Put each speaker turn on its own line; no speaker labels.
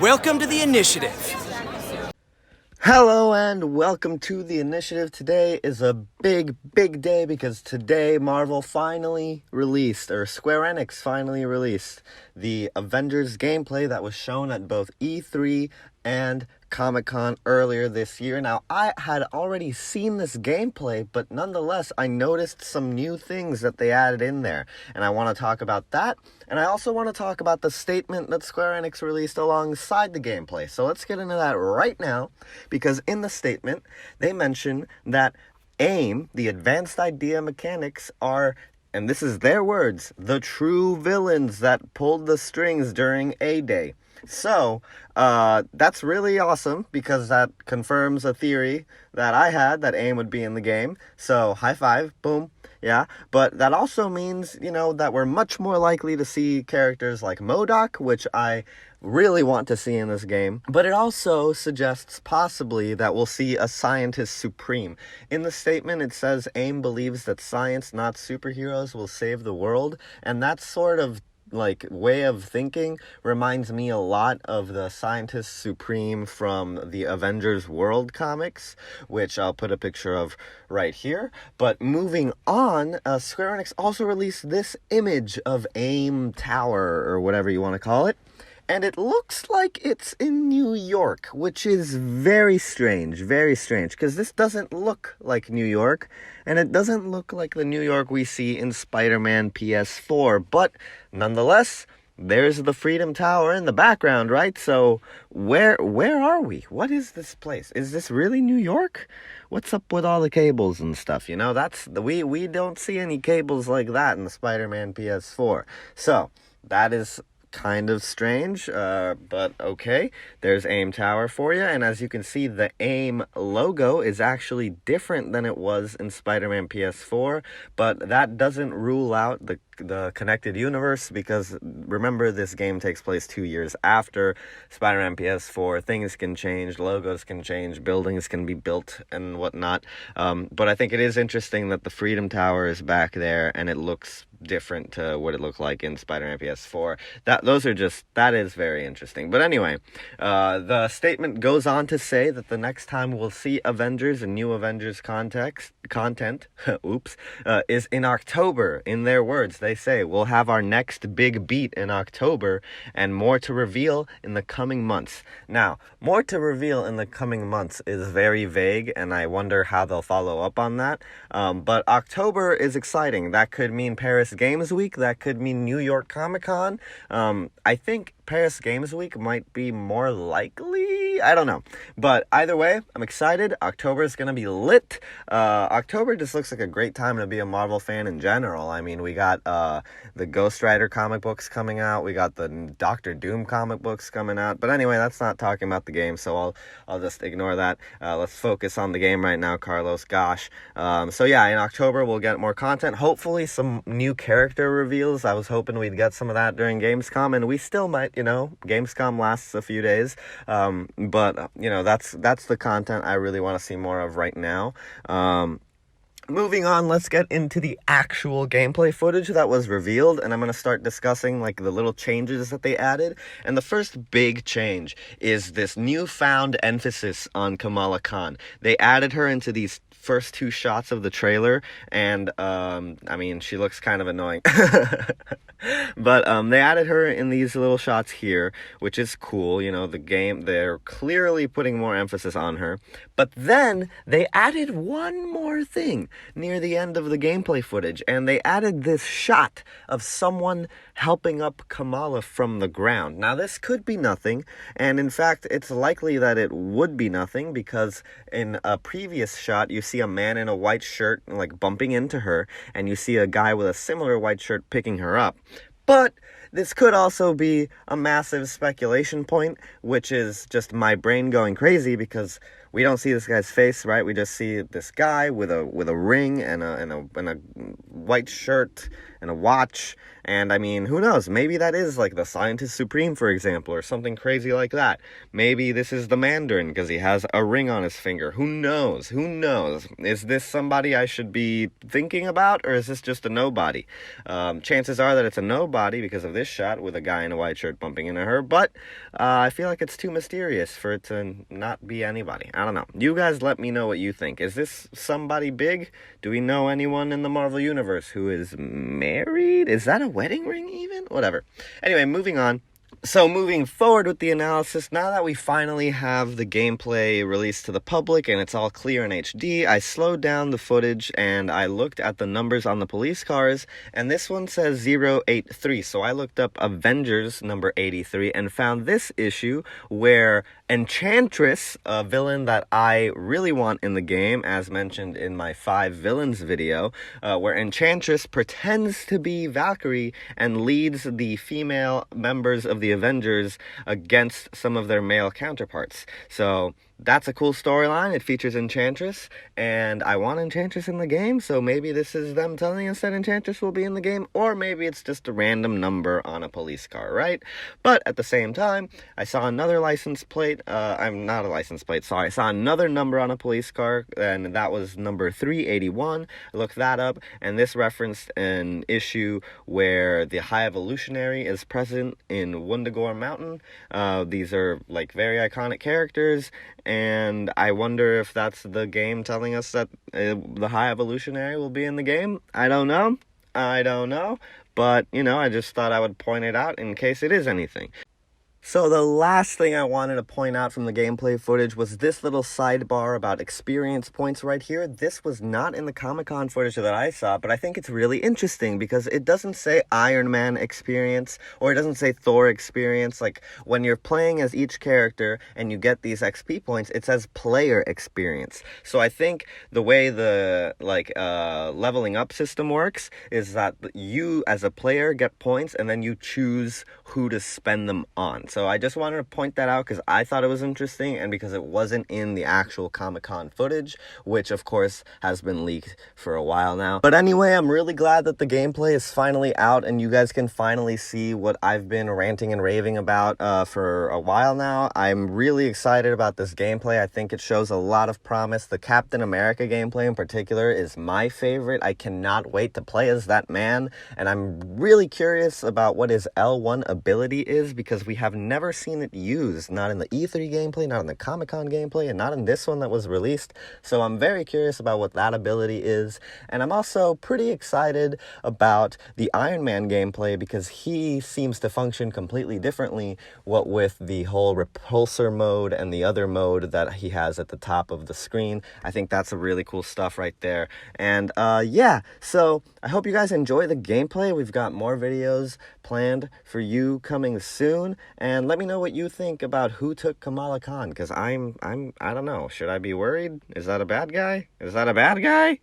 Welcome to the initiative.
Hello and welcome to the initiative. Today is a big day because today Marvel finally released, or Square Enix finally released, the Avengers gameplay that was shown at both E3 and Comic-Con earlier this year. Now, I had already seen this gameplay, but nonetheless, I noticed some new things that they added in there, and I want to talk about that, and I also want to talk about the statement that Square Enix released alongside the gameplay. So let's get into that right now, because in the statement, they mention that AIM, the Advanced Idea Mechanics, are, and this is their words, the true villains that pulled the strings during A-Day. So, that's really awesome, because that confirms a theory that I had, that AIM would be in the game. So, high five, boom, yeah. But that also means, that we're much more likely to see characters like MODOK, which I really want to see in this game. But it also suggests possibly that we'll see a Scientist Supreme. In the statement, it says AIM believes that science, not superheroes, will save the world, and that's sort of way of thinking reminds me a lot of the Scientist Supreme from the Avengers World comics, which I'll put a picture of right here. But moving on, Square Enix also released this image of AIM Tower, or whatever you want to call it. And it looks like it's in New York, which is very strange, because this doesn't look like New York, and it doesn't look like the New York we see in Spider-Man PS4, but nonetheless, there's the Freedom Tower in the background, right? So, where are we? What is this place? Is this really New York? What's up with all the cables and stuff? We don't see any cables like that in the Spider-Man PS4. So, that is kind of strange, but okay. There's AIM Tower for you, and as you can see, the AIM logo is actually different than it was in Spider-Man PS4, but that doesn't rule out the connected universe, because remember, this game takes place 2 years after Spider-Man PS4. Things can change, logos can change, buildings can be built and whatnot, but I think it is interesting that the Freedom Tower is back there, and it looks different to what it looked like in Spider-Man PS4. That is very interesting. But anyway, the statement goes on to say that the next time we'll see Avengers and new Avengers content, is in October. In their words, they say, we'll have our next big beat in October, and more to reveal in the coming months. Now, more to reveal in the coming months is very vague, and I wonder how they'll follow up on that. But October is exciting. That could mean Paris Games Week. That could mean New York Comic Con. I think Paris Games Week might be more likely. I don't know. But either way, I'm excited. October is going to be lit. October just looks like a great time to be a Marvel fan in general. I mean, we got the Ghost Rider comic books coming out. We got the Doctor Doom comic books coming out. But anyway, that's not talking about the game, so I'll just ignore that. Let's focus on the game right now, Carlos. Gosh. So yeah, in October, we'll get more content. Hopefully, some new character reveals. I was hoping we'd get some of that during Gamescom, and we still might. Gamescom lasts a few days, but that's the content I really want to see more of right now. Moving on, let's get into the actual gameplay footage that was revealed, and I'm going to start discussing the little changes that they added. And the first big change is this newfound emphasis on Kamala Khan. They added her into these first two shots of the trailer, and she looks kind of annoying. But they added her in these little shots here, which is cool. The game, they're clearly putting more emphasis on her. But then they added one more thing near the end of the gameplay footage, and they added this shot of someone helping up Kamala from the ground. Now, this could be nothing, and in fact, it's likely that it would be nothing, because in a previous shot, you see a man in a white shirt, bumping into her, and you see a guy with a similar white shirt picking her up. But this could also be a massive speculation point, which is just my brain going crazy, because we don't see this guy's face, right? We just see this guy with a ring and a white shirt and a watch. And I mean, who knows? Maybe that is like the Scientist Supreme, for example, or something crazy like that. Maybe this is the Mandarin because he has a ring on his finger. Who knows? Who knows? Is this somebody I should be thinking about, or is this just a nobody? Chances are that it's a nobody because of this shot with a guy in a white shirt bumping into her, but I feel like it's too mysterious for it to not be anybody. I don't know. You guys let me know what you think. Is this somebody big? Do we know anyone in the Marvel Universe who is married? Is that a wedding ring even? Whatever. Anyway, moving on. So moving forward with the analysis, now that we finally have the gameplay released to the public and it's all clear in HD, I slowed down the footage and I looked at the numbers on the police cars, and this one says 083. So I looked up Avengers number 83 and found this issue where Enchantress, a villain that I really want in the game, as mentioned in my 5 villains video, where Enchantress pretends to be Valkyrie and leads the female members of the Avengers against some of their male counterparts. So that's a cool storyline. It features Enchantress, and I want Enchantress in the game, so maybe this is them telling us that Enchantress will be in the game, or maybe it's just a random number on a police car, right? But at the same time, I saw another license plate, I'm not a license plate, sorry, I saw another number on a police car, and that was number 381. I looked that up, and this referenced an issue where the High Evolutionary is present in Wundagore Mountain. These are like very iconic characters, and I wonder if that's the game telling us that the High Evolutionary will be in the game. I don't know, but, you know, I just thought I would point it out in case it is anything. So the last thing I wanted to point out from the gameplay footage was this little sidebar about experience points right here. This was not in the Comic-Con footage that I saw, but I think it's really interesting because it doesn't say Iron Man experience, or it doesn't say Thor experience. Like, when you're playing as each character and you get these XP points, it says player experience. So I think the way the leveling up system works is that you as a player get points and then you choose who to spend them on. So I just wanted to point that out because I thought it was interesting, and because it wasn't in the actual Comic-Con footage, which of course has been leaked for a while now. But anyway, I'm really glad that the gameplay is finally out and you guys can finally see what I've been ranting and raving about for a while now. I'm really excited about this gameplay. I think it shows a lot of promise. The Captain America gameplay in particular is my favorite. I cannot wait to play as that man, and I'm really curious about what his L1 ability is because we have never seen it used, not in the E3 gameplay, not in the Comic-Con gameplay, and not in this one that was released. So I'm very curious about what that ability is, and I'm also pretty excited about the Iron Man gameplay because he seems to function completely differently, what with the whole repulsor mode and the other mode that he has at the top of the screen. I think that's a really cool stuff right there. And yeah, so I hope you guys enjoy the gameplay. We've got more videos planned for you coming soon, and let me know what you think about who took Kamala Khan, because I don't know. Should I be worried? Is that a bad guy? Is that a bad guy?